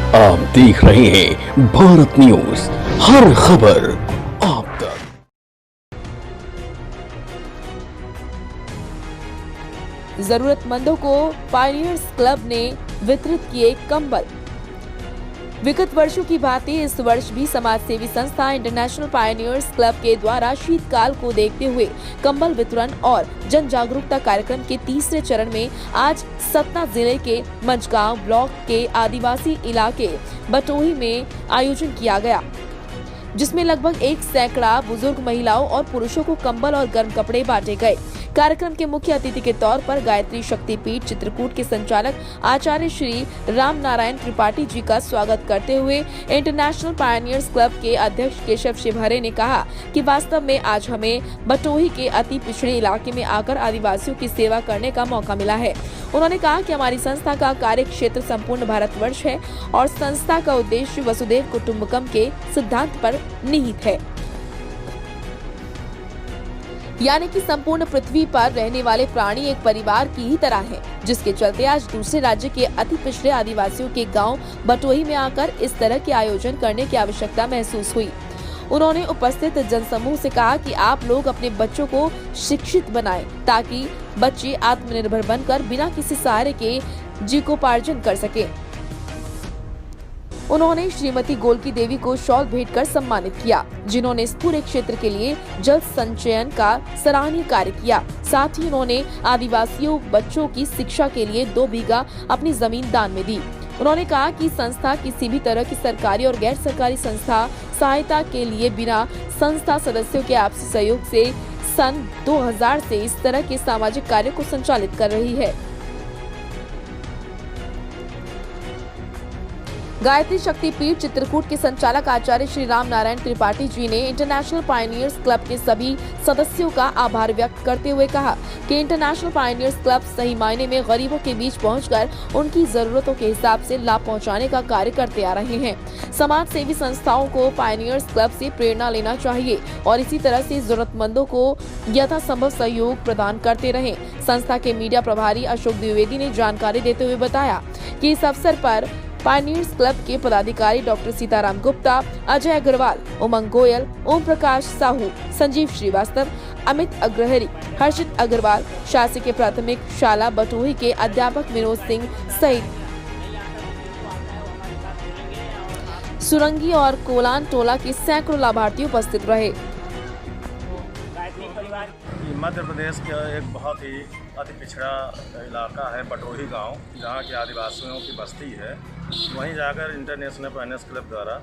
आप देख रहे हैं भारत न्यूज, हर खबर आप तक। जरूरतमंदों को पायनियर्स क्लब ने वितरित किए कंबल। विगत वर्षों की भांति इस वर्ष भी समाज सेवी संस्था इंटरनेशनल पायनियर्स क्लब के द्वारा शीतकाल को देखते हुए कंबल वितरण और जन जागरूकता कार्यक्रम के तीसरे चरण में आज सतना जिले के मंझगांव ब्लॉक के आदिवासी इलाके बटोही में आयोजन किया गया, जिसमें लगभग 1 सैकड़ा बुजुर्ग महिलाओं और पुरुषों को कंबल और गर्म कपड़े बांटे गए। कार्यक्रम के मुख्य अतिथि के तौर पर गायत्री शक्तिपीठ चित्रकूट के संचालक आचार्य श्री राम नारायण त्रिपाठी जी का स्वागत करते हुए इंटरनेशनल पायनियर्स क्लब के अध्यक्ष केशव शिवहरे ने कहा कि वास्तव में आज हमें बटोही के अति पिछड़े इलाके में आकर आदिवासियों की सेवा करने का मौका मिला है। उन्होंने कहा कि हमारी संस्था का कार्य क्षेत्र संपूर्ण भारतवर्ष है और संस्था का उद्देश्य वसुधैव कुटुंबकम के सिद्धांत पर निहित है, यानी कि संपूर्ण पृथ्वी पर रहने वाले प्राणी एक परिवार की ही तरह हैं, जिसके चलते आज दूसरे राज्य के अति पिछड़े आदिवासियों के गांव बटोही में आकर इस तरह के आयोजन करने की आवश्यकता महसूस हुई। उन्होंने उपस्थित जनसमूह से कहा कि आप लोग अपने बच्चों को शिक्षित बनाएं ताकि बच्चे आत्मनिर्भर बनकर बिना किसी सहारे के जीविकोपार्जन कर सके। उन्होंने श्रीमती गोलकी देवी को शॉल भेंट कर सम्मानित किया, जिन्होंने इस पूरे क्षेत्र के लिए जल संचयन का सराहनीय कार्य किया। साथ ही उन्होंने आदिवासियों बच्चों की शिक्षा के लिए 2 बीघा अपनी जमीन दान में दी। उन्होंने कहा कि संस्था किसी भी तरह की सरकारी और गैर सरकारी संस्था सहायता के लिए बिना संस्था सदस्यों के आपसी सहयोग से सन 2000 से इस तरह के सामाजिक कार्य को संचालित कर रही है। गायत्री शक्तिपीठ चित्रकूट के संचालक आचार्य श्री राम नारायण त्रिपाठी जी ने इंटरनेशनल पायनियर्स क्लब के सभी सदस्यों का आभार व्यक्त करते हुए कहा कि इंटरनेशनल पायनियर्स क्लब सही मायने में गरीबों के बीच पहुंचकर उनकी जरूरतों के हिसाब से लाभ पहुंचाने का कार्य करते आ रहे हैं। समाज सेवी संस्थाओं को पायनियर्स क्लब से प्रेरणा लेना चाहिए और इसी तरह से जरूरतमंदों को यथासंभव सहयोग प्रदान करते रहें। संस्था के मीडिया प्रभारी अशोक द्विवेदी ने जानकारी देते हुए बताया कि इस अवसर पर पायनियर्स क्लब के पदाधिकारी डॉक्टर सीताराम गुप्ता, अजय अग्रवाल, उमंग गोयल, ओम प्रकाश साहू, संजीव श्रीवास्तव, अमित अग्रहरी, हर्षित अग्रवाल, शासकीय प्राथमिक शाला बटोही के अध्यापक विनोद सिंह सहित सुरंगी और कोलान टोला के सैकड़ों लाभार्थी उपस्थित रहे। मध्य प्रदेश का एक बहुत ही अति पिछड़ा इलाका है बटोही गांव, जहां के आदिवासियों की बस्ती है। वहीं जाकर इंटरनेशनल पायनियर्स क्लब द्वारा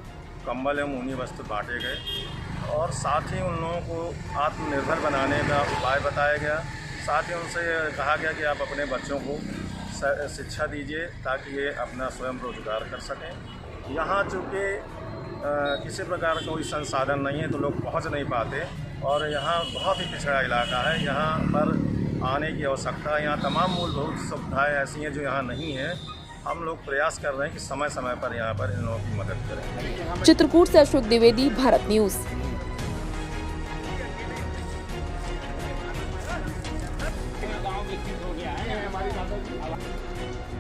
कंबल एवं ऊनी वस्त्र बांटे गए और साथ ही उन लोगों को आत्मनिर्भर बनाने का उपाय बताया गया। साथ ही उनसे कहा गया कि आप अपने बच्चों को शिक्षा दीजिए ताकि ये अपना स्वयं रोजगार कर सकें। यहाँ चूँकि किसी प्रकार का कोई संसाधन नहीं है तो लोग पहुँच नहीं पाते और यहाँ बहुत ही पिछड़ा इलाका है। यहाँ पर आने की आवश्यकता है। यहाँ तमाम मूलभूत सुविधाएँ ऐसी हैं जो यहाँ नहीं है। हम लोग प्रयास कर रहे हैं कि समय समय पर यहाँ पर इन लोगों की मदद करें। चित्रकूट से अशोक द्विवेदी, भारत न्यूज।